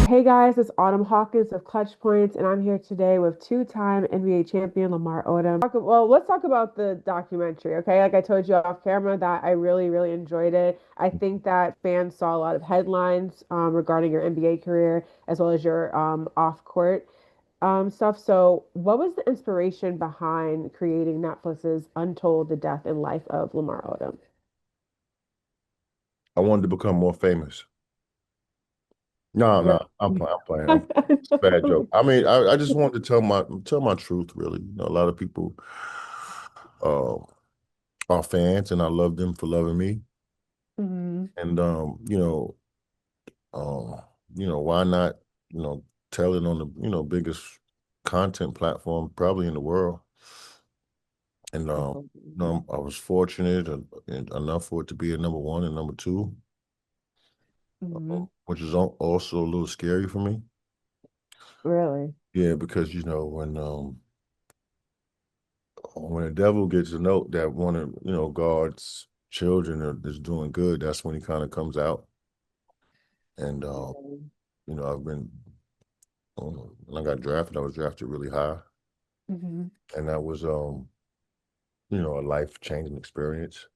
Hey guys, it's Autumn Hawkins of Clutch Points, and I'm here today with two-time NBA champion Lamar Odom. Well, let's talk about the documentary, okay? Like I told you off camera, that I really, really enjoyed it. I think that fans saw a lot of headlines regarding your NBA career as well as your off-court stuff. So, what was the inspiration behind creating Netflix's Untold: The Death and Life of Lamar Odom? I wanted to become more famous. No, Really? no, I'm playing. I'm playing. It's a bad joke. I mean, I just wanted to tell my truth. Really, a lot of people uh, are fans, and I love them for loving me. Hmm. And um, why not, tell it on the biggest content platform probably in the world. And I was fortunate and enough for it to be a number one and number two, Hmm. which is also a little scary for me. Really? Yeah, because when the devil gets a note that one of God's children is doing good, that's when he kind of comes out. And I've been when I got drafted, I was drafted really high, Hmm. and that was a life changing experience.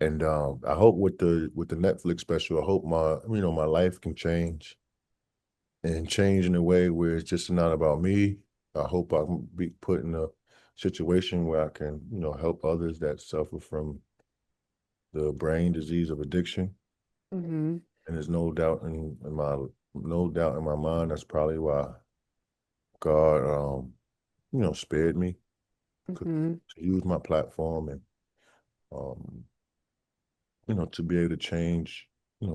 And I hope with the Netflix special, I hope my life can change and change in a way where it's just not about me. I hope I can be put in a situation where I can help others that suffer from the brain disease of addiction. Hmm. And there's no doubt in my mind that's probably why God spared me Hmm. to use my platform and um to be able to change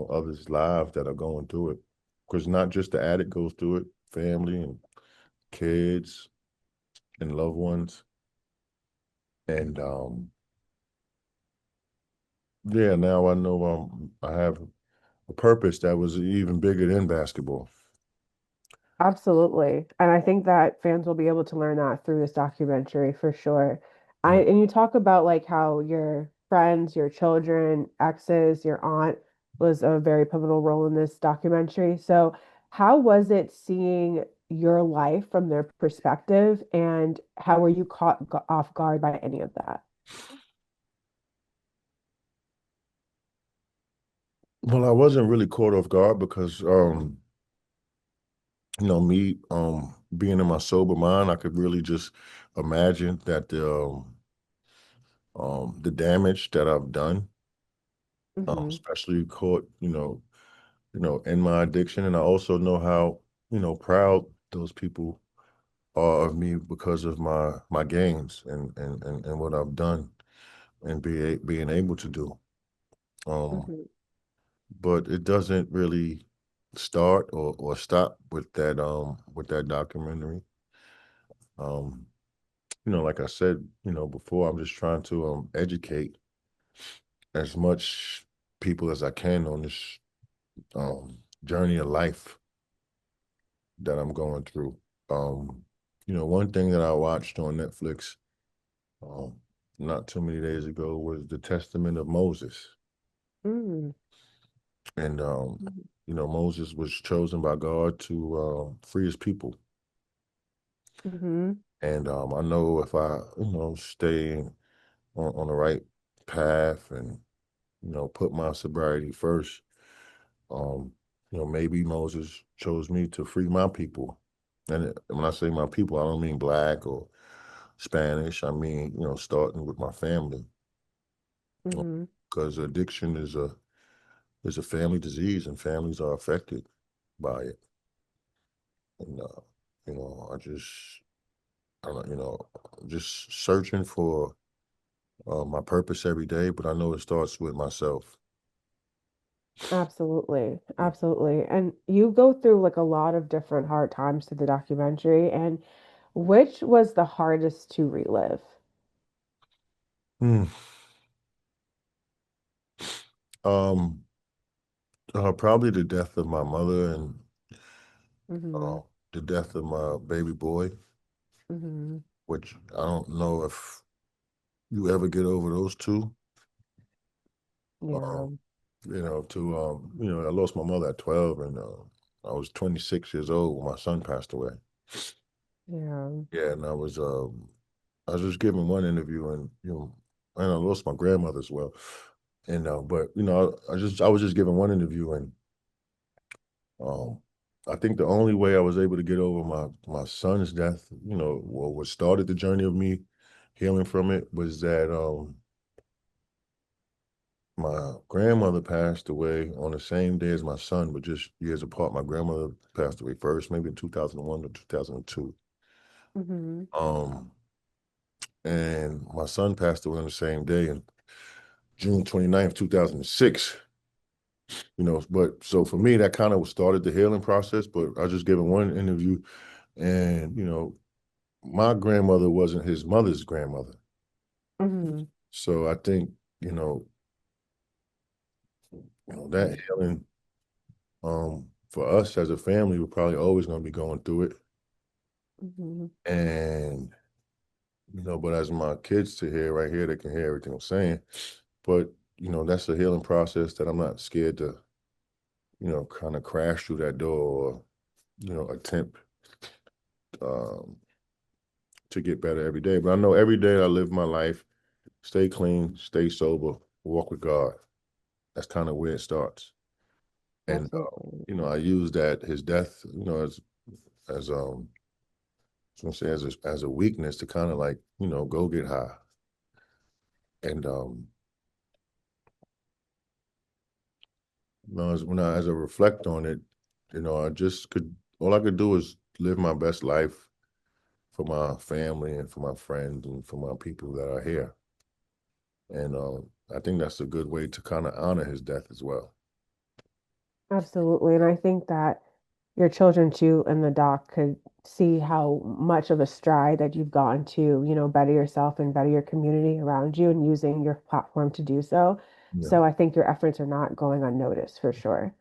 others' lives that are going through it. Because not just the addict goes through it, family and kids and loved ones. And yeah, now I know I have a purpose that was even bigger than basketball. Absolutely. And I think that fans will be able to learn that through this documentary for sure. Mm. And you talk about like how your friends, your children, exes, your aunt was a very pivotal role in this documentary. So how was it seeing your life from their perspective, and how were you caught off guard by any of that? Well, I wasn't really caught off guard because me being in my sober mind, I could really just imagine that the damage that I've done, Hmm. especially caught, in my addiction. And I also know how, proud those people are of me because of my games and what I've done and being able to do. Um, Hmm. but it doesn't really start or stop with that documentary. Um, like I said, before, I'm just trying to educate as much people as I can on this journey of life that I'm going through. Um, one thing that I watched on Netflix um, not too many days ago was the Testament of Moses. Hmm. And Moses was chosen by God to free his people. Hmm. And I know if I, stay on the right path and, put my sobriety first, um, maybe Moses chose me to free my people. And when I say my people, I don't mean black or Spanish. I mean, starting with my family, Hmm. because addiction is a family disease, and families are affected by it. And I just, I don't, just searching for my purpose every day. But I know it starts with myself. Absolutely. Absolutely. And you go through like a lot of different hard times through the documentary. And which was the hardest to relive? Hmm. Um, Probably the death of my mother and Hmm. uh, the death of my baby boy, Hmm. which I don't know if you ever get over those two. Yeah. Um, I lost my mother at 12, and I was 26 years old when my son passed away. Yeah. Yeah, and I was just giving one interview, and and I lost my grandmother as well. And but I was just giving one interview, and um, I think the only way I was able to get over my son's death, what started the journey of me healing from it was that my grandmother passed away on the same day as my son, but just years apart. My grandmother passed away first, maybe in 2001 or 2002. Hmm. Um, and my son passed away on the same day in June 29th, 2006. But so for me, that kind of started the healing process. But I just given one interview, and my grandmother wasn't his mother's grandmother. Hmm. So I think, you know, that healing for us as a family, we're probably always going to be going through it. Hmm. And, but as my kids to hear right here, they can hear everything I'm saying. But, that's a healing process that I'm not scared to, kind of crash through that door or, attempt um, to get better every day. But I know every day I live my life, stay clean, stay sober, walk with God. That's kind of where it starts. And, Absolutely. I use that, his death, as so I'm say as a weakness to kind of like, go get high. And as I reflect on it, I just could all I could do is live my best life for my family and for my friends and for my people that are here. And I think that's a good way to kind of honor his death as well. Absolutely. And I think that your children too in the doc could see how much of a stride that you've gotten to, better yourself and better your community around you and using your platform to do so. Yeah. So I think your efforts are not going unnoticed for sure.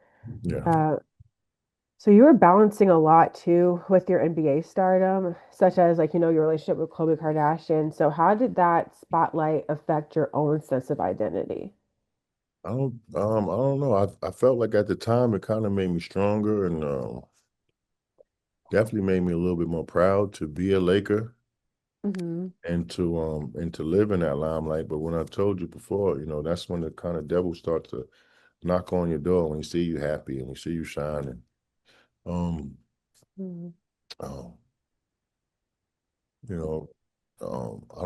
Yeah. Uh, so you were balancing a lot too with your NBA stardom, such as like, your relationship with Khloe Kardashian. So how did that spotlight affect your own sense of identity? I don't know. I felt like at the time it kind of made me stronger and definitely made me a little bit more proud to be a Laker Hmm. and to live in that limelight. But when I told you before, that's when the kind of devil starts to knock on your door when you see you happy and you see you shining. Um, Hmm. um, you know, I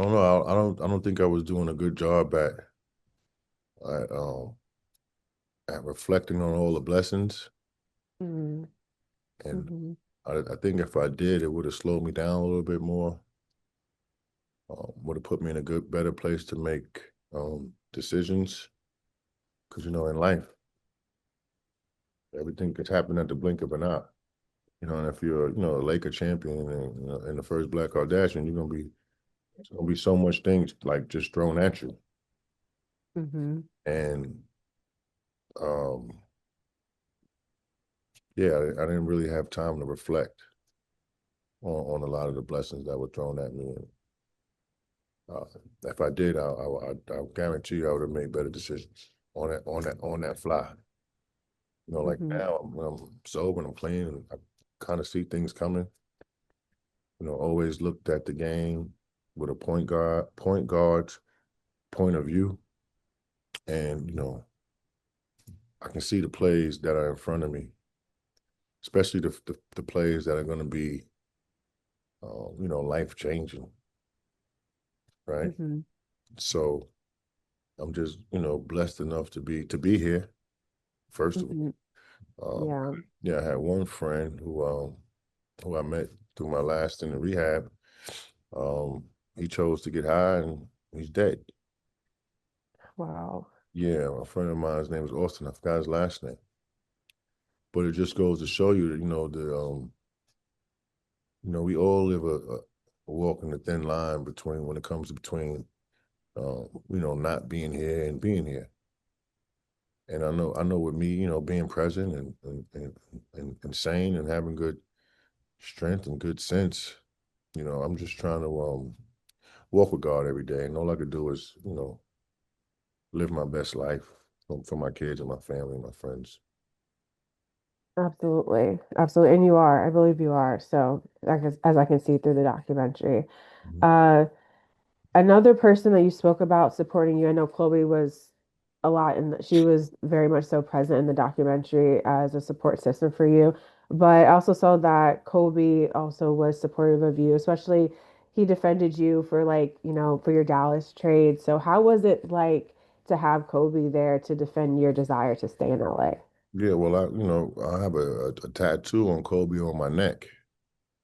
don't know. I don't think I was doing a good job at um at reflecting on all the blessings. Hmm. And Hmm. I think if I did, it would have slowed me down a little bit more. Would have put me in a better place to make decisions. Because in life, everything could happen at the blink of an eye. And if you're, a Laker champion and the first Black Kardashian, it's gonna be so much things like just thrown at you. Hmm. And um, yeah, I didn't really have time to reflect on a lot of the blessings that were thrown at me. And uh, if I did, I guarantee you I would have made better decisions on that fly. Like Hmm. now when I'm sober and I'm clean and I kind of see things coming. Always looked at the game with a point guard's point of view, and I can see the plays that are in front of me, especially the plays that are going to be, life changing, right? Hmm. So I'm just, blessed enough to be here. First of Hmm. all, Yeah. yeah, I had one friend who I met through my last stint in rehab. Um, he chose to get high and he's dead. Wow. Yeah, a friend of mine, his name was Austin. I forgot his last name. But it just goes to show you that, we all live a walk in the thin line between when it comes to between, not being here and being here. And I know with me, being present and sane and having good strength and good sense, I'm just trying to walk with God every day. And all I could do is, live my best life for my kids and my family and my friends. Absolutely. Absolutely. And you are. I believe you are. So, as I can see through the documentary. Mhm. Uh, Another person that you spoke about supporting you, I know Chloe was a lot she was very much so present in the documentary as a support system for you. But I also saw that Kobe also was supportive of you, especially he defended you for for your Dallas trade. So how was it like to have Kobe there to defend your desire to stay in LA? Yeah, well, I have a tattoo on Kobe on my neck,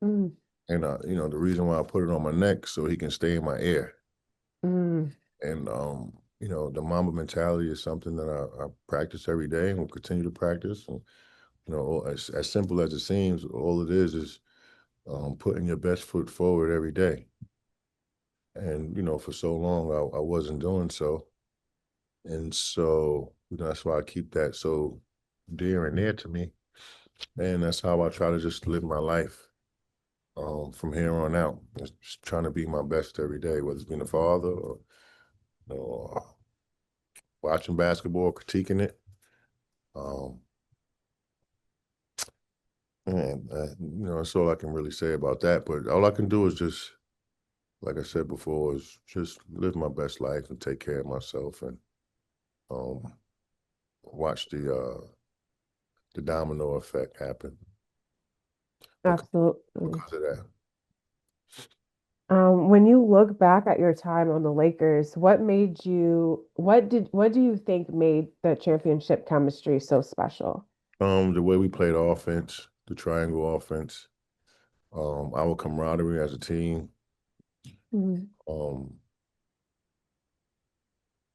Mm, and the reason why I put it on my neck so he can stay in my ear. mm, And the Mamba mentality is something that I practice every day and will continue to practice. And as simple as it seems, all it is putting your best foot forward every day. And for so long I wasn't doing so, and so that's why I keep that so dear and near to me. And that's how I try to just live my life from here on out. Just trying to be my best every day, whether it's being a father or you know, watching basketball, critiquing it. Um, and that's all I can really say about that. But all I can do is just, like I said before, is just live my best life and take care of myself and um, watch the domino effect happen because, absolutely. because of that. When you look back at your time on the Lakers, what do you think made the championship chemistry so special? The way we played offense, the triangle offense, our camaraderie as a team, Mm, um,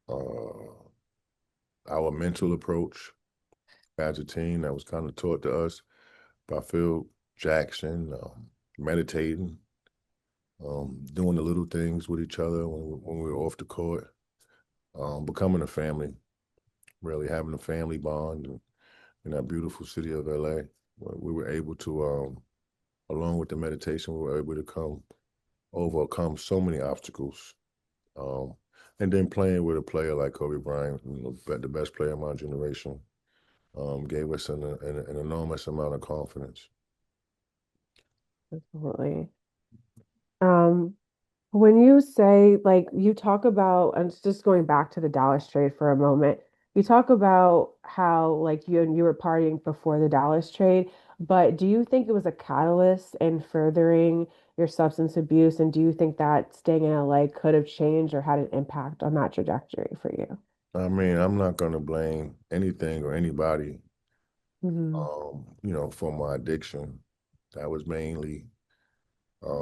uh, our mental approach as a team that was kind of taught to us by Phil Jackson, meditating, doing the little things with each other when we were off the court, becoming a family, really having a family bond in that beautiful city of LA. We were able to, along with the meditation, we were able to overcome so many obstacles. Um, and then playing with a player like Kobe Bryant, the best player of my generation, gave us an enormous amount of confidence. absolutely. Um, when you say like you talk about, and it's just going back to the Dallas trade for a moment, you talk about how like you were partying before the Dallas trade, but do you think it was a catalyst in furthering your substance abuse? And do you think that staying in LA could have changed or had an impact on that trajectory for you? I mean, I'm not going to blame anything or anybody, Hmm. for my addiction. That was mainly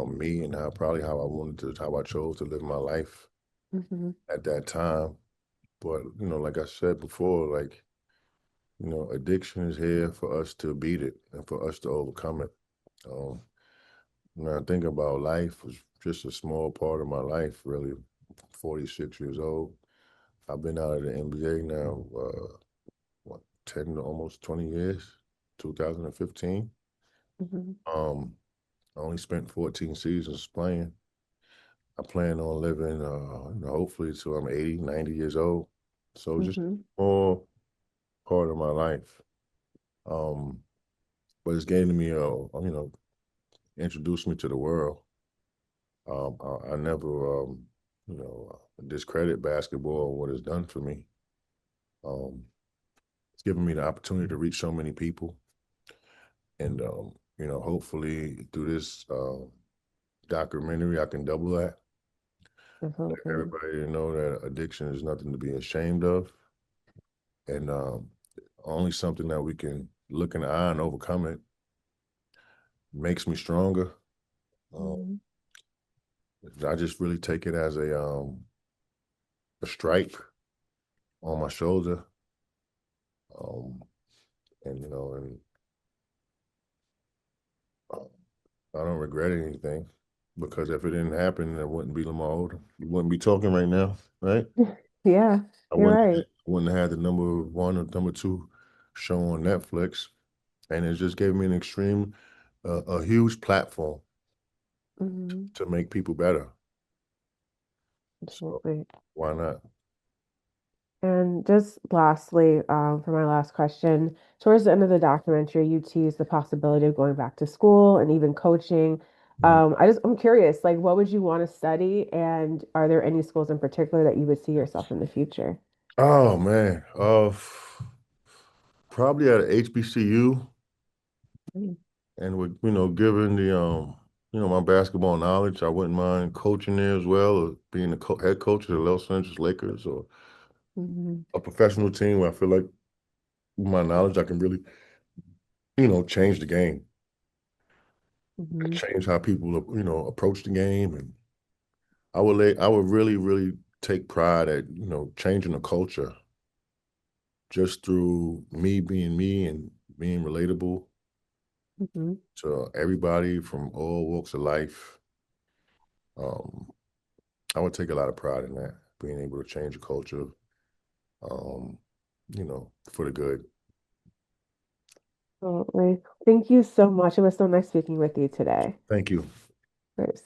me and how I chose to live my life Hmm. at that time. But, like I said before, like, addiction is here for us to beat it and for us to overcome it. Um, when I think about life, was just a small part of my life, really. 46 years old. I've been out of the NBA now, what, 10 to almost 20 years, 2015. Hmm. Um, I only spent 14 seasons playing. I plan on living, hopefully till I'm 80, 90 years old. So just Hmm. more part of my life. Um, but it's getting me, introduced me to the world. I never, discredit basketball and what it's done for me. Um, it's given me the opportunity to reach so many people, and hopefully through this documentary, I can double that. Let Absolutely. everybody know that addiction is nothing to be ashamed of, and only something that we can look in the eye and overcome it. Makes me stronger. Uh, Hmm. I just really take it as a stripe on my shoulder, um, and uh, I don't regret anything because if it didn't happen, there wouldn't be Lamar Odom. You wouldn't be talking right now, right? Yeah, you're right. I wouldn't have had the number one or number two show on Netflix, and it just gave me a huge platform Hmm. to make people better. So Absolutely. why not? And just lastly, for my last question, towards the end of the documentary, you tease the possibility of going back to school and even coaching. Mhm. I'm curious, like, what would you want to study, and are there any schools in particular that you would see yourself in the future? Oh man, probably at HBCU, Mm. and with given the my basketball knowledge, I wouldn't mind coaching there as well, or being the co head coach of the Los Angeles Lakers, or Mhm. a professional team where I feel like with my knowledge I can really change the game, Mhm. change how people approach the game, and I would really take pride at changing the culture just through me being me and being relatable Mhm. to everybody from all walks of life. Um, I would take a lot of pride in that, being able to change the culture, um, for the good. Absolutely. Thank you so much. It was so nice speaking with you today. Thank you. Of course.